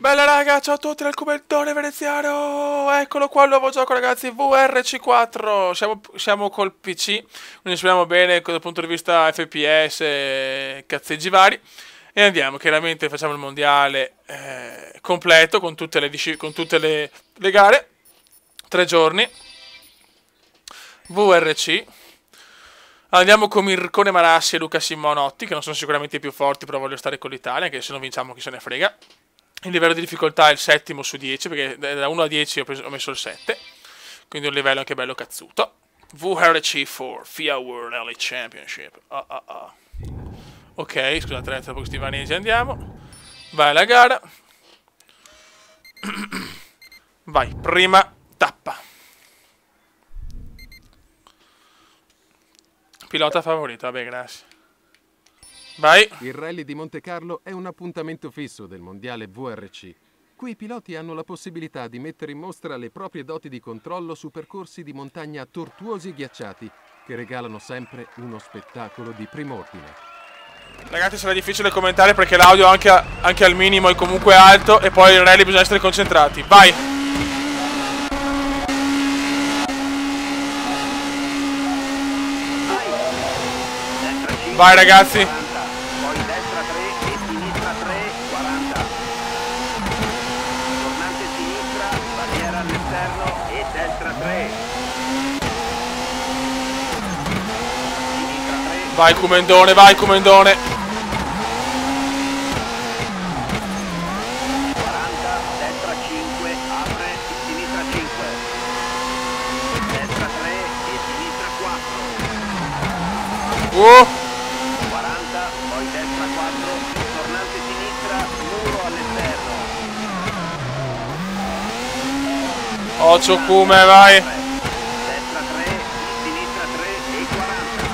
Bella raga, ciao a tutti dal commentone veneziano. Eccolo qua il nuovo gioco ragazzi, VRC4. Siamo col PC, quindi speriamo bene dal punto di vista FPS e cazzeggi vari. E andiamo, chiaramente facciamo il mondiale completo con tutte le gare. 3 giorni. VRC. Andiamo con Mircone Marassi e Luca Simonotti, che non sono sicuramente i più forti, però voglio stare con l'Italia, anche se non vinciamo chi se ne frega. Il livello di difficoltà è il 7° su 10, perché da 1 a 10 ho messo il 7. Quindi un livello anche bello cazzuto. VRC4, FIA World Rally Championship. Ok, scusate, tra questi vaneggi andiamo. Vai alla gara. Vai, prima tappa. Pilota favorito, vabbè, grazie. Vai. Il Rally di Monte Carlo è un appuntamento fisso del mondiale VRC. Qui i piloti hanno la possibilità di mettere in mostra le proprie doti di controllo su percorsi di montagna tortuosi e ghiacciati, che regalano sempre uno spettacolo di prim'ordine. Ragazzi, sarà difficile commentare perché l'audio anche al minimo è comunque alto e poi il rally bisogna essere concentrati. Vai! Vai ragazzi! Vai Comendone, vai Comendone. 40, destra 5, apre, sinistra 5. Destra 3 e sinistra 4. 40, poi destra 4, tornante sinistra, muro all'esterno. 8 Cume, vai. Destra 3, sinistra 3 e 40.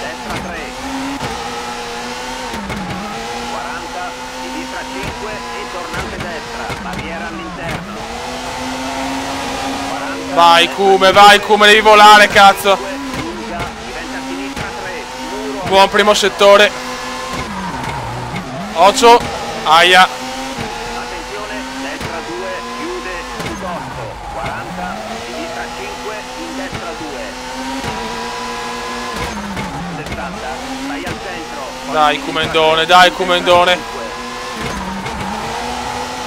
Destra 3. 40, sinistra 5 e tornante destra, barriera all'interno. 40, vai Cume, devi volare, cazzo. lunga, diventa sinistra 3, muro. Buon primo settore. 8, aia. Attenzione, destra 2, chiude, sotto. 40, sinistra 5, in destra 2. 60, stai al centro. Dai Comendone, dai Comendone.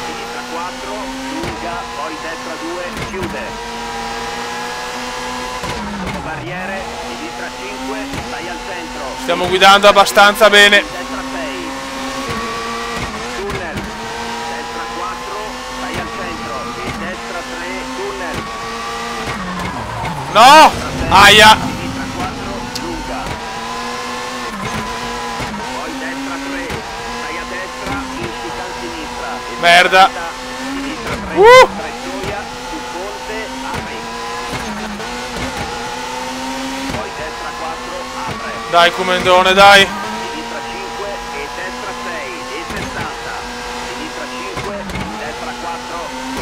Sinistra 4, lunga, poi destra 2, chiude. Dopo barriere, sinistra 5, stai al centro. Stiamo guidando abbastanza bene. Destra 6. Tunnel. Destra 4, stai al centro. E destra 3, tunnel. No! Aia! Sinistra 4, lunga. Poi destra 3, stai a destra, uscita a sinistra. E Merda. Sinistra 3, Trecioia, su ponte, apri. Poi destra 4, apre. Dai Comendone, dai. Sinistra 5 e destra 6 e 60. Sinistra 5, destra 4,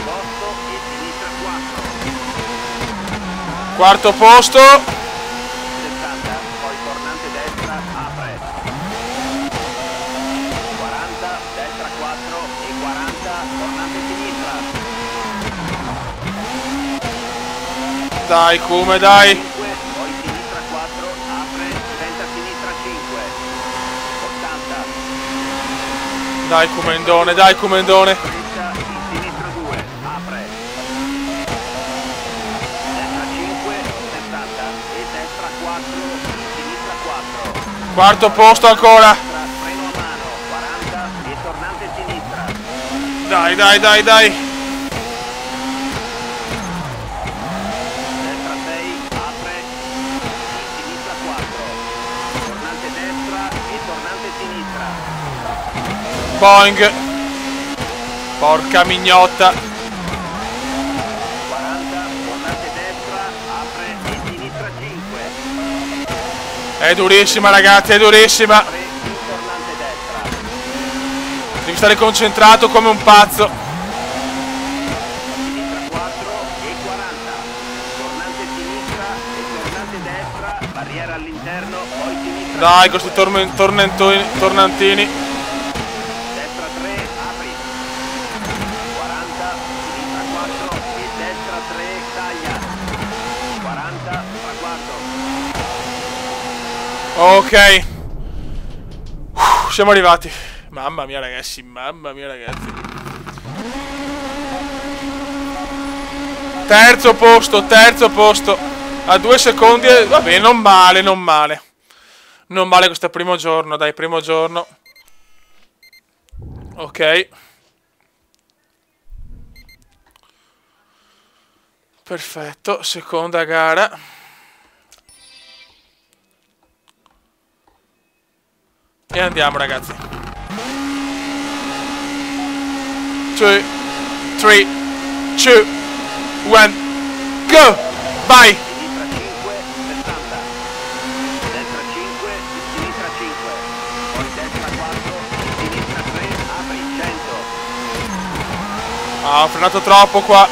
8 e sinistra 4. Quarto posto. 60, poi tornante destra, apre. 40, destra 4 e 40, tornante sinistra. Dai Cume, dai. 5, poi sinistra 4, apre, diventa sinistra 5. 80. Dai Comendone, dai Comendone. Striscia in sinistra 2, apre. Destra 5, 60 e destra 4, in sinistra 4. Quarto posto ancora. Freno a mano, 40 e tornante sinistra. Dai, dai, dai, dai. Destra 6, apre, in sinistra 4. Tornante destra e tornante sinistra. Boing. Porca mignotta. 40, tornante destra, apre e sinistra 5. È durissima ragazzi, è durissima. 3, in tornante destra. Devi stare concentrato come un pazzo. Sinistra 4 e 40. Tornante sinistra e tornante destra, barriera all'interno, poi sinistra. Dai, questi tornantini. Ok. Siamo arrivati. Mamma mia ragazzi, mamma mia ragazzi. Terzo posto. A 2 secondi. Vabbè, non male, non male. Non male questo primo giorno, dai, primo giorno. Ok. Perfetto, seconda gara. E andiamo ragazzi. 2, 3, 2, 1, go! Vai! Sinistra 5, 60. Destra 5, sinistra 5. Poi destra 4, sinistra 3, apri 100. Ah, ho frenato troppo qua.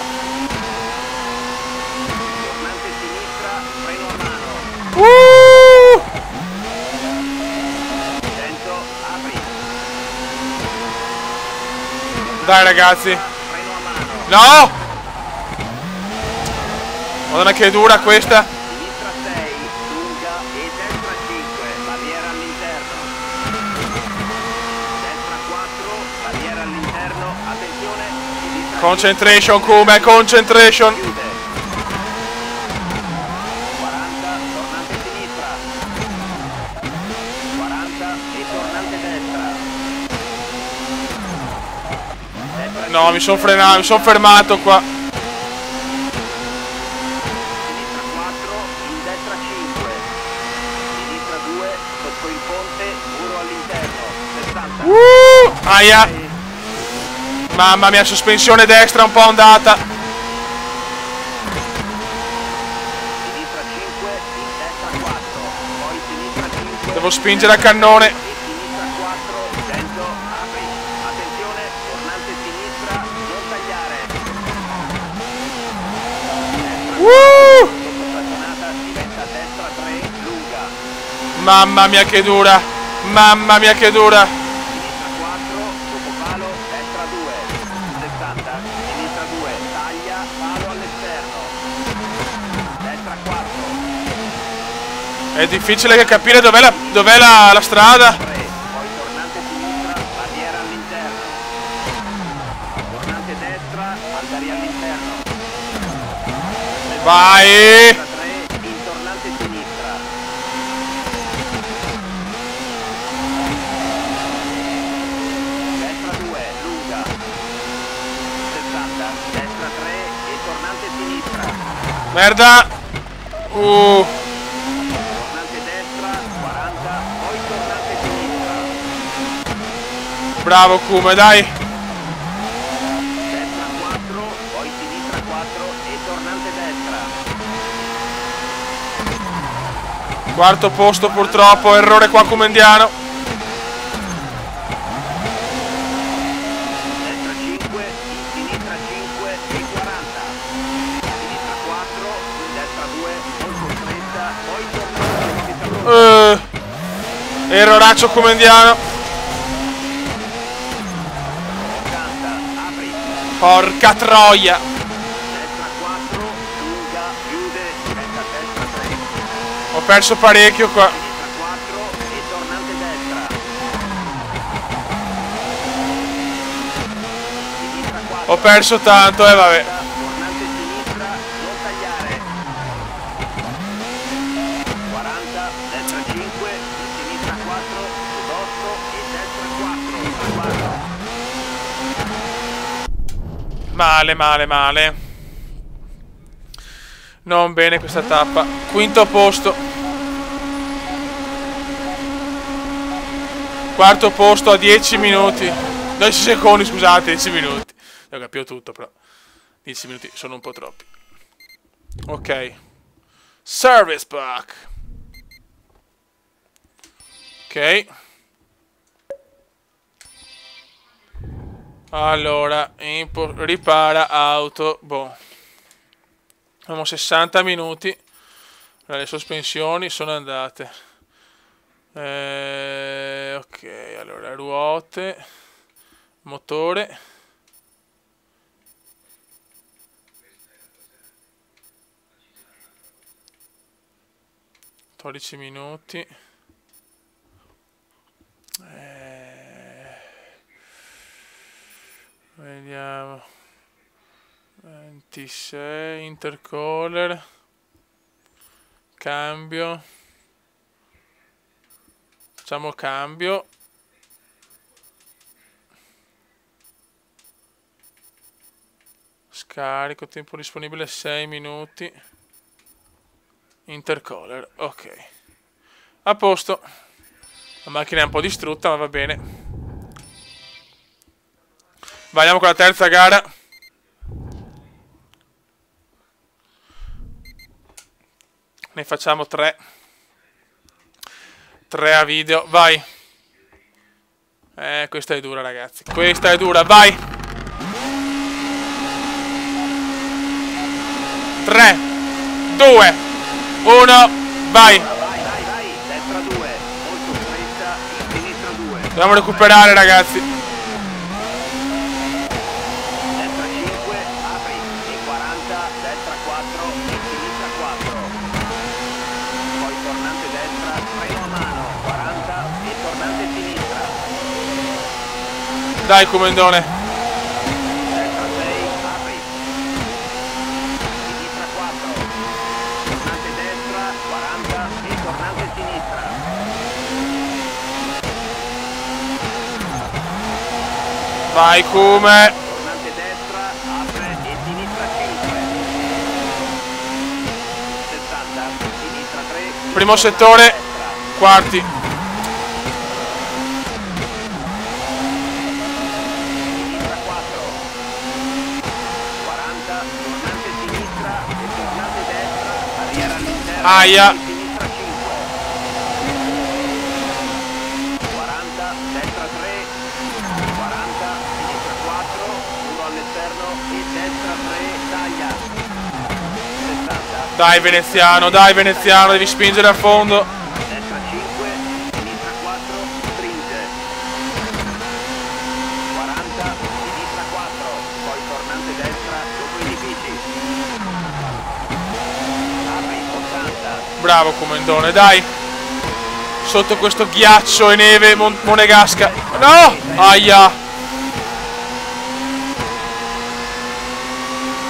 Tornante sinistra, freno a mano. 100, apri. Dai ragazzi. Freno a mano. No! Madonna che dura questa. Sinistra 6, lunga e destra 5, barriera all'interno. Destra 4, barriera all'interno, attenzione, sinistra Concentration, Kume, concentration. chiude. 40, tornante sinistra. 40 e tornante destra. Destra No, mi sono frenato, mi sono fermato qua. sinistra 4, in destra 5. Sinistra 2, sotto il ponte, muro all'interno. 60. Aia. Mamma mia, sospensione destra un po' andata. Sinistra 5, in destra 4. Poi sinistra 5. Devo spingere a cannone. E sinistra 4, 100, apri. Attenzione, tornante sinistra, non tagliare. Dopo stagionata diventa destra 3, lunga. Mamma mia che dura. Mamma mia che dura. Sinistra 4, dopo palo, destra 2. 60, sinistra 2, taglia, palo all'esterno. Destra 4, È difficile capire dov'è la strada. 3. Poi tornante sinistra, barriera all'interno. Tornante destra, alberi all'interno. Vai. Destra 3, in tornante sinistra. Destra 2, lunga. 60, destra 3 e tornante sinistra. Merda. Tornante destra, 40, poi tornante sinistra. Bravo Kume, dai. Destra 4, poi sinistra 4 e tornante destra. Quarto posto purtroppo, errore qua Kumendiano. Destra 5, in sinistra 5 e 40. Sinistra 4, in destra 2, molto stretta, poi tornante sinistra 2. Erroraccio Kumendiano. 80, apri. Porca troia. Destra 4, lunga, chiude, diventa destra 3. Ho perso parecchio qua. Sinistra 4 e tornante destra. Sinistra 4. Ho perso tanto, vabbè. Tornante sinistra, non tagliare. 40, destra 5, sinistra 4, sudotto e destra 4. Male, male, male. Non bene questa tappa. Quinto posto. Quarto posto a 10 minuti. 10 secondi, scusate, 10 minuti. Ho capito tutto, però 10 minuti sono un po' troppi. Ok. Service pack. Ok. Allora, ripara auto. Boh. Abbiamo 60 minuti. Le sospensioni sono andate. Ok, allora ruote, motore. (12 minuti). Vediamo. 26, intercolor. Cambio. Facciamo cambio. Scarico, tempo disponibile 6 minuti. Intercolor, ok. A posto. La macchina è un po' distrutta, ma va bene. Andiamo con la terza gara. Ne facciamo 3. 3 a video, vai. Questa è dura, ragazzi. Questa è dura, vai. 3, 2, 1, vai. Vai, destra 2, molto stretta, sinistra 2. Dobbiamo recuperare, ragazzi. Destra 5, apri, e 40, destra 4, e sinistra 4. Poi tornante destra, freno a mano, 40, e tornante sinistra. Dai, comandone. Destra 6, apri. Sinistra 4. Tornante destra, 40, e tornante sinistra. Vai, come. Tornante destra, apre e sinistra 5. 60, sinistra 3. Primo settore, Destra. quarti. Sinistra 4. 40, tornante sinistra e tornante destra, barriera all'interno. Aia. E sinistra 5. 40, destra 3. 40, sinistra 4, muro all'esterno e destra 3, taglia. 60. Dai, veneziano, devi spingere a fondo. Destra 5, sinistra 4, stringe. 40, sinistra 4, poi tornante destra dopo i edifici. Apri, 80. Bravo, comandone, dai. Sotto questo ghiaccio e neve monegasca. No! Aia.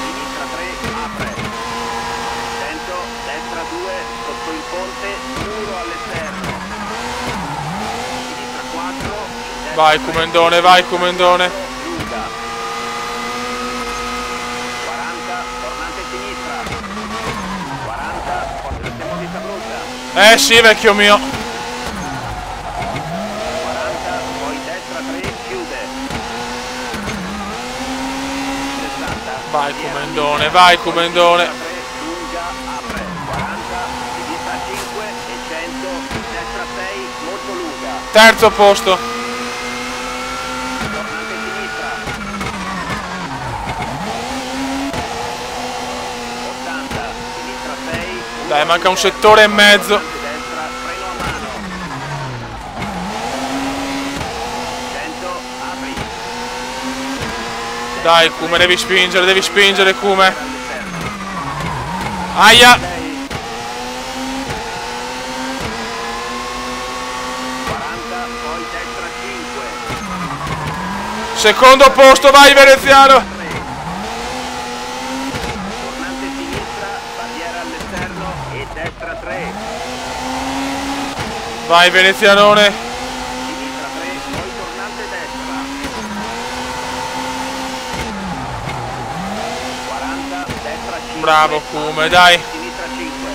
Sinistra 3, apre. Attento, destra 2, sotto il ponte, muro all'esterno. Sinistra 4, destra Vai, 3, comandone, vai, comandone. lunga. 40, tornante sinistra. 40, porta del tempo di Sabrusa. Sì, vecchio mio. 40, poi destra 3, chiude. 60. Vai, comandone, vai, comandone. Destra 3, lunga, apre. 40, sinistra 5 e 100, destra 6, molto lunga. Terzo posto. Tornante sinistra. 80, sinistra 6. Dai, manca un settore e mezzo. Tornante destra, freno a mano. 100, apri. Dai, come devi spingere, come. All'esterno. Aia. 6. 40, poi destra 5. Secondo posto, vai, veneziano. 3. Tornante sinistra, barriera all'esterno e destra 3. Vai, venezianone. Sinistra 3, poi tornante destra. 40, destra 5. Bravo, come, dai. Sinistra 5.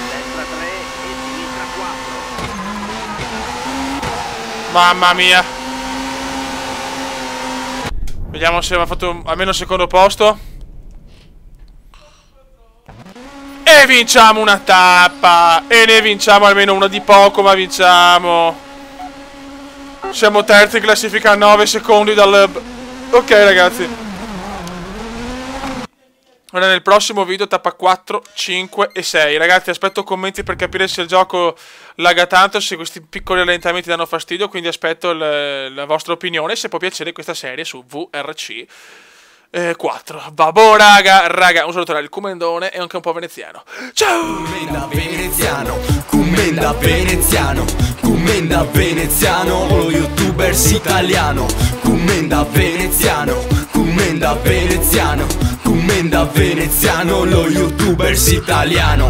Destra 3 e sinistra 4. Mamma mia. Vediamo se aveva fatto almeno il secondo posto. E vinciamo una tappa. E ne vinciamo almeno una di poco, ma vinciamo. Siamo terzi in classifica a 9 secondi dal... Ok, ragazzi. Ora nel prossimo video tappa 4, 5 e 6. Ragazzi, aspetto commenti per capire se il gioco lagga tanto, se questi piccoli rallentamenti danno fastidio, quindi aspetto la vostra opinione, se può piacere questa serie su VRC 4. Vabbò, raga, un saluto dal comandone e anche un po' veneziano. Ciao! Commenda veneziano, commenda veneziano, commenda Commenda veneziano, lo youtubers italiano. Commenda veneziano, commenda veneziano, commenda veneziano, lo youtubers italiano.